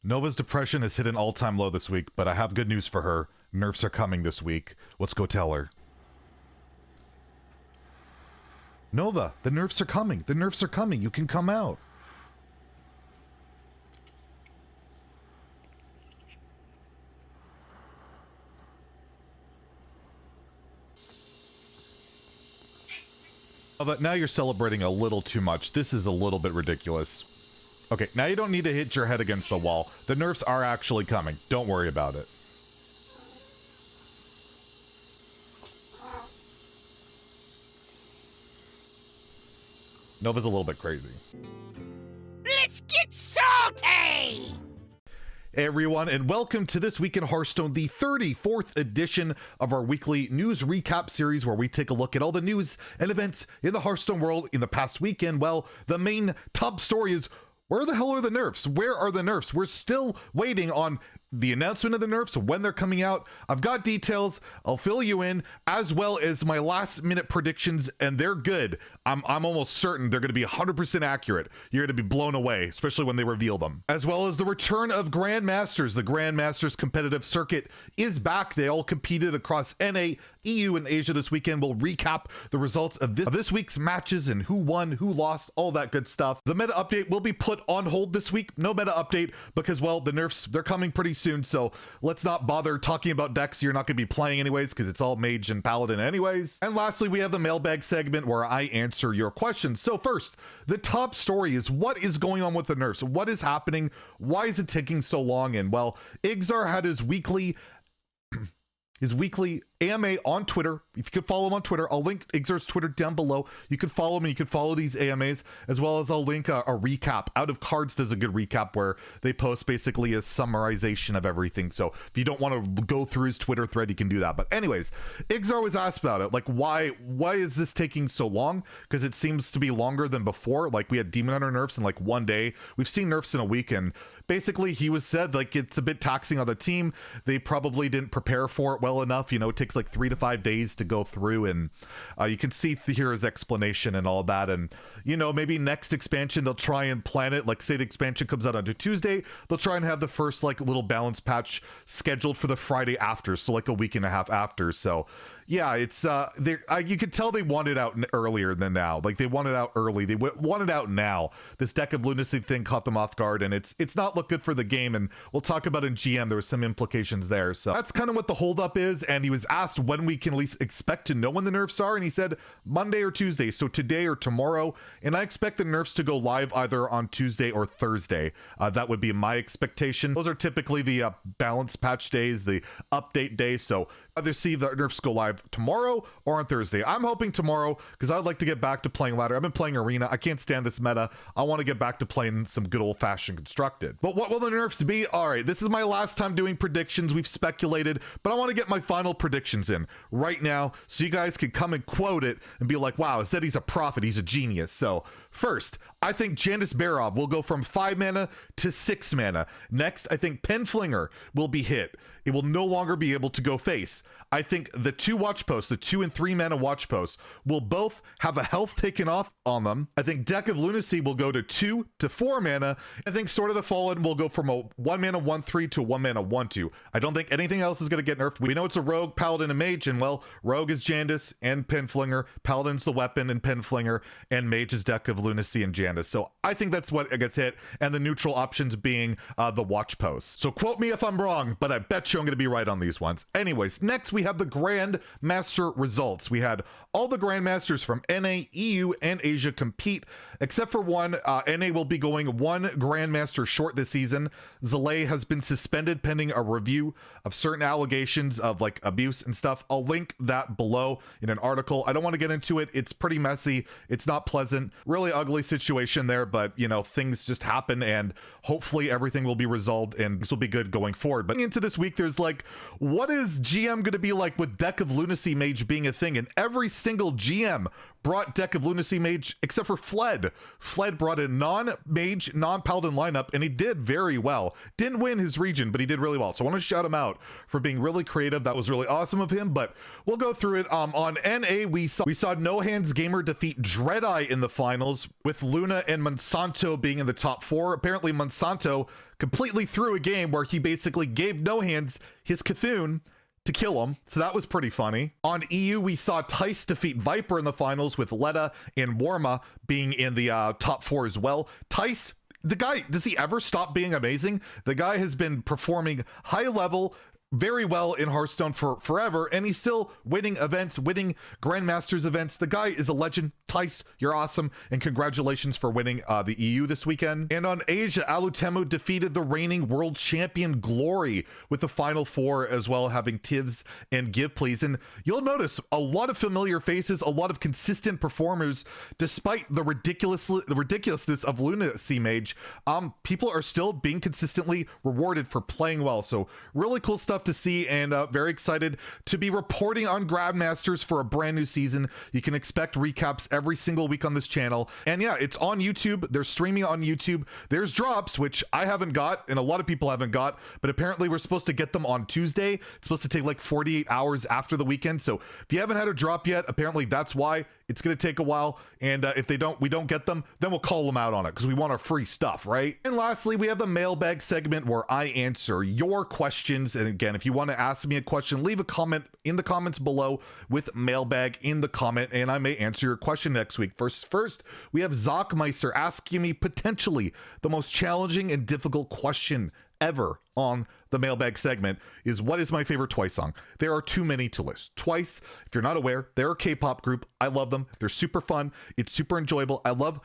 Nova's depression has hit an all-time low this week, but I have good news for her. Nerfs are coming this week. Let's go tell her. Nova, the nerfs are coming. The nerfs are coming. You can come out. But now you're celebrating a little too much. This is a little bit ridiculous. Okay, now you don't need to hit your head against the wall. The nerfs are actually coming. Don't worry about it. Nova's a little bit crazy. Let's get salty! Hey everyone, and welcome to This Week in Hearthstone, the 34th edition of our weekly news recap series where we take a look at all the news and events in the Hearthstone world in the past weekend. Well, the main top story is, where the hell are the nerfs? Where are the nerfs? We're still waiting on the announcement of the nerfs, when they're coming out. I've got details. I'll fill you in, as well as my last minute predictions, and they're good. I'm almost certain they're going to be 100% accurate. You're going to be blown away, especially when they reveal them. As well as the return of Grandmasters. The Grandmasters competitive circuit is back. They all competed across NA, EU, and Asia this weekend. We'll recap the results of this week's matches and who won, who lost, all that good stuff. The meta update will be put on hold this week. No meta update because, well, the nerfs, they're coming pretty soon, so let's not bother talking about decks you're not going to be playing anyways, because it's all mage and paladin anyways. And lastly, we have the mailbag segment where I answer your questions. So first, the top story is, what is going on with the nerfs? What is happening? Why is it taking so long? And well, Igzar had his weekly AMA on Twitter. If you could follow him on Twitter, I'll link Igzar's Twitter down below. You could follow him, you could follow these AMAs, as well as I'll link a recap. Out of Cards does a good recap where they post basically a summarization of everything. So if you don't want to go through his Twitter thread, you can do that. But anyways, Igzar was asked about it. Like, why is this taking so long? Because it seems to be longer than before. Like, we had Demon Hunter nerfs in like one day. We've seen nerfs in a week, and basically he was said like it's a bit taxing on the team. They probably didn't prepare for it well enough. You know, it takes like 3 to 5 days to go through, and you can see here his explanation and all that. And you know, maybe next expansion they'll try and plan it, like say the expansion comes out on a Tuesday, they'll try and have the first like little balance patch scheduled for the Friday after, so like a week and a half after. So yeah, it's you could tell they want it out earlier than now. Like, they want it out early. They want it out now. This Deck of Lunacy thing caught them off guard, and it's not look good for the game. And we'll talk about in GM, there was some implications there. So that's kind of what the holdup is. And he was asked when we can at least expect to know when the nerfs are, and he said Monday or Tuesday, so today or tomorrow. And I expect the nerfs to go live either on Tuesday or Thursday. That would be my expectation. Those are typically the balance patch days, the update day. So either see the nerfs go live tomorrow or on Thursday. I'm hoping tomorrow, because I'd like to get back to playing ladder. I've been playing arena. I can't stand this meta. I want to get back to playing some good old-fashioned constructed. But what will the nerfs be? All right, this is my last time doing predictions. We've speculated, but I want to get my final predictions in right now so you guys can come and quote it and be like, wow, Zeddy's a prophet. He's a genius. So first, I think Jandis Barov will go from 5 mana to 6 mana. Next, I think Penflinger will be hit. It will no longer be able to go face. I think the 2 watch posts, the 2 and 3 mana watch posts, will both have a health taken off on them. I think Deck of Lunacy will go to 2 to 4 mana. I think Sword of the Fallen will go from a 1 mana 1/3 to a 1 mana 1/2. I don't think anything else is going to get nerfed. We know it's a rogue, paladin, and mage, and well, rogue is Jandis and Penflinger, paladin's the weapon and Penflinger, and mage is Deck of Lunacy and Jandis. So I think that's what gets hit, and the neutral options being the watch posts. So quote me if I'm wrong, but I bet you I'm going to be right on these ones. Anyways, next we have the Grandmaster results. We had all the Grandmasters from NA, EU, and Asia compete, except for one. NA will be going 1 Grandmaster short this season. Zeddy has been suspended pending a review of certain allegations of like abuse and stuff. I'll link that below in an article. I don't want to get into it. It's pretty messy. It's not pleasant. Really ugly situation there, but you know, things just happen, and hopefully everything will be resolved and this will be good going forward. But into this week, there's like, what is GM going to be like with Deck of Lunacy Mage being a thing? And every single GM brought deck of Lunacy Mage, except for Fled. Fled brought a non-mage, non-paladin lineup, and he did very well. Didn't win his region, but he did really well. So I want to shout him out for being really creative. That was really awesome of him, but we'll go through it. On NA, we saw No Hands Gamer defeat Dreadeye in the finals, with Luna and Monsanto being in the top 4. Apparently, Monsanto completely threw a game where he basically gave No Hands his Cthulhu to kill him, so that was pretty funny. On EU, we saw Thijs defeat Viper in the finals, with Letta and Warma being in the top 4 as well. Thijs, the guy, does he ever stop being amazing? The guy has been performing high level very well in Hearthstone for forever, and he's still winning events, winning Grandmasters events. The guy is a legend. Thijs, you're awesome, and congratulations for winning the EU this weekend. And on Asia, Alutemu defeated the reigning world champion Glory with the final 4 as well, having Tivs and Give Please. And you'll notice a lot of familiar faces, a lot of consistent performers, despite the ridiculousness of Lunacy Mage. People are still being consistently rewarded for playing well. So really cool stuff to see, and very excited to be reporting on Grandmasters for a brand new season. You can expect recaps every single week on this channel, and yeah, it's on YouTube. They're streaming on YouTube. There's drops, which I haven't got and a lot of people haven't got, but apparently we're supposed to get them on Tuesday. It's supposed to take like 48 hours after the weekend, so if you haven't had a drop yet, apparently that's why it's going to take a while. And if we don't get them, then we'll call them out on it, because we want our free stuff, right? And lastly, we have the mailbag segment where I answer your questions. And again, if you want to ask me a question, leave a comment in the comments below with mailbag in the comment, and I may answer your question next week. First, we have Zockmeister asking me potentially the most challenging and difficult question ever on the mailbag segment is, what is my favorite Twice song? There are too many to list. Twice, if you're not aware, they're a K-pop group. I love them. They're super fun. It's super enjoyable. I love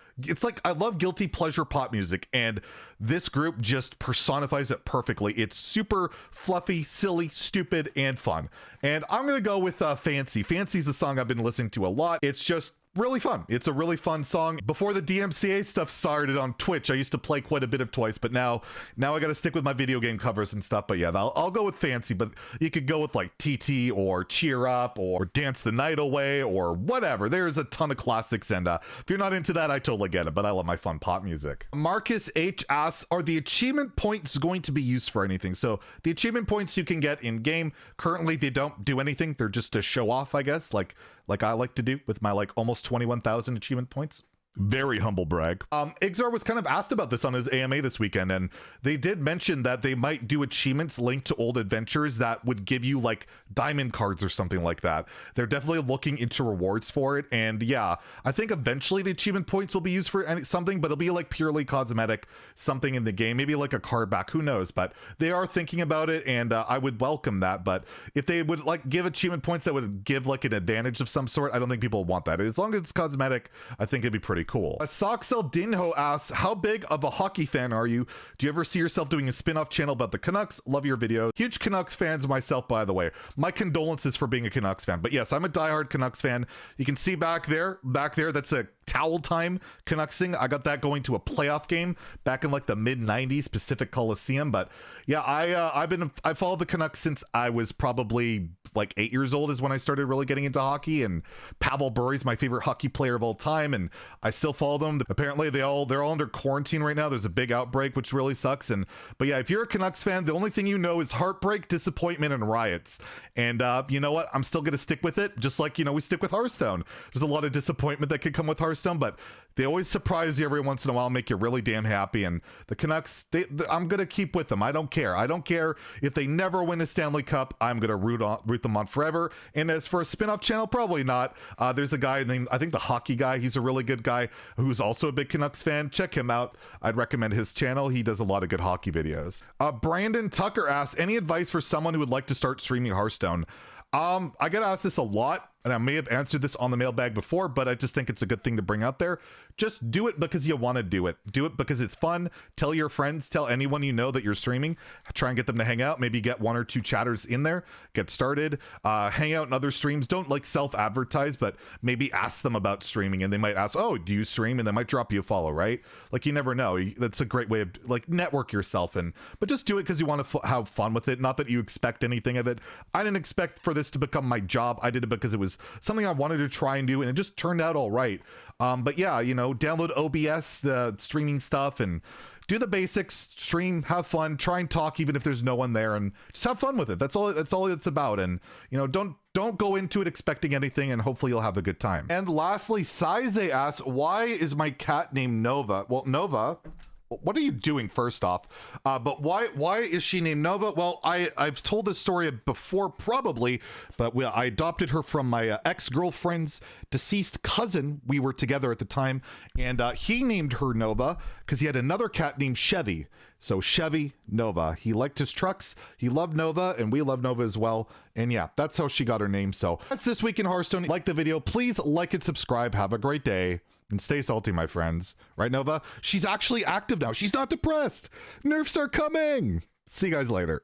guilty pleasure pop music, and this group just personifies it perfectly. It's super fluffy, silly, stupid, and fun. And I'm gonna go with Fancy. Fancy's the song I've been listening to a lot. It's just really fun. It's a really fun song. Before the DMCA stuff started on Twitch, I used to play quite a bit of Twice, but now I gotta stick with my video game covers and stuff. But yeah, I'll go with Fancy, but you could go with like TT or Cheer Up or Dance the Night Away or whatever. There's a ton of classics, and if you're not into that, I totally get it, but I love my fun pop music. Marcus H asks, are the achievement points going to be used for anything? So the achievement points you can get in game, currently they don't do anything. They're just to show off, I guess, like I like to do with my like almost 21,000 achievement points. Very humble brag. Ixar was kind of asked about this on his AMA this weekend, and they did mention that they might do achievements linked to old adventures that would give you like diamond cards or something like that. They're definitely looking into rewards for it, and yeah, I think eventually the achievement points will be used for something, but it'll be like purely cosmetic, something in the game, maybe like a card back, who knows, but they are thinking about it, and I would welcome that. But if they would like give achievement points that would give like an advantage of some sort, I don't think people want that. As long as it's cosmetic, I think it'd be pretty cool. Soxel Dinho asks, how big of a hockey fan are you? Do you ever see yourself doing a spin-off channel about the Canucks? Love your videos. Huge Canucks fans myself, by the way. My condolences for being a Canucks fan. But yes, I'm a diehard Canucks fan. You can see back there, that's a towel time Canucks thing. I got that going to a playoff game back in like the mid-90s, Pacific Coliseum. But yeah, I followed the Canucks since I was probably like 8 years old is when I started really getting into hockey, and Pavel Bure's my favorite hockey player of all time, and I still follow them. Apparently they're all under quarantine right now. There's a big outbreak, which really sucks. But yeah, if you're a Canucks fan, the only thing you know is heartbreak, disappointment, and riots. And you know what? I'm still gonna stick with it, just like, you know, we stick with Hearthstone. There's a lot of disappointment that could come with Hearthstone, but they always surprise you every once in a while, make you really damn happy. And the Canucks, I'm gonna keep with them. I don't care if they never win a Stanley Cup. I'm gonna root them on forever. And as for a spin-off channel, probably not. There's a guy named, I think, the Hockey Guy. He's a really good guy who's also a big Canucks fan. Check him out. I'd recommend his channel. He does a lot of good hockey videos. Brandon Tucker asks, any advice for someone who would like to start streaming Hearthstone? I get asked this a lot, and I may have answered this on the mailbag before, but I just think it's a good thing to bring out there. Just do it because you want to do it. Do it because it's fun. Tell your friends, tell anyone you know that you're streaming. Try and get them to hang out. Maybe get 1 or 2 chatters in there. Get started. Hang out in other streams. Don't like self-advertise, but maybe ask them about streaming, and they might ask, oh, do you stream? And they might drop you a follow, right? Like, you never know. That's a great way of like network yourself in. But just do it because you want to have fun with it. Not that you expect anything of it. I didn't expect for this to become my job. I did it because it was was something I wanted to try and do, and it just turned out all right. But yeah, you know, download OBS, the streaming stuff, and do the basics, stream, have fun, try and talk even if there's no one there, and just have fun with it. That's all it's about. And you know, don't go into it expecting anything, and hopefully you'll have a good time. And lastly, Saize asks, why is my cat named Nova? Well, Nova, what are you doing first off? But why is she named Nova? Well, I've told this story before probably, but I adopted her from my ex-girlfriend's deceased cousin. We were together at the time, and he named her Nova because he had another cat named Chevy. So Chevy, Nova. He liked his trucks, he loved Nova, and we love Nova as well. And yeah, that's how she got her name. So that's this week in Hearthstone. Like the video, please like and subscribe. Have a great day. And stay salty, my friends. Right, Nova? She's actually active now. She's not depressed. Nerfs are coming. See you guys later.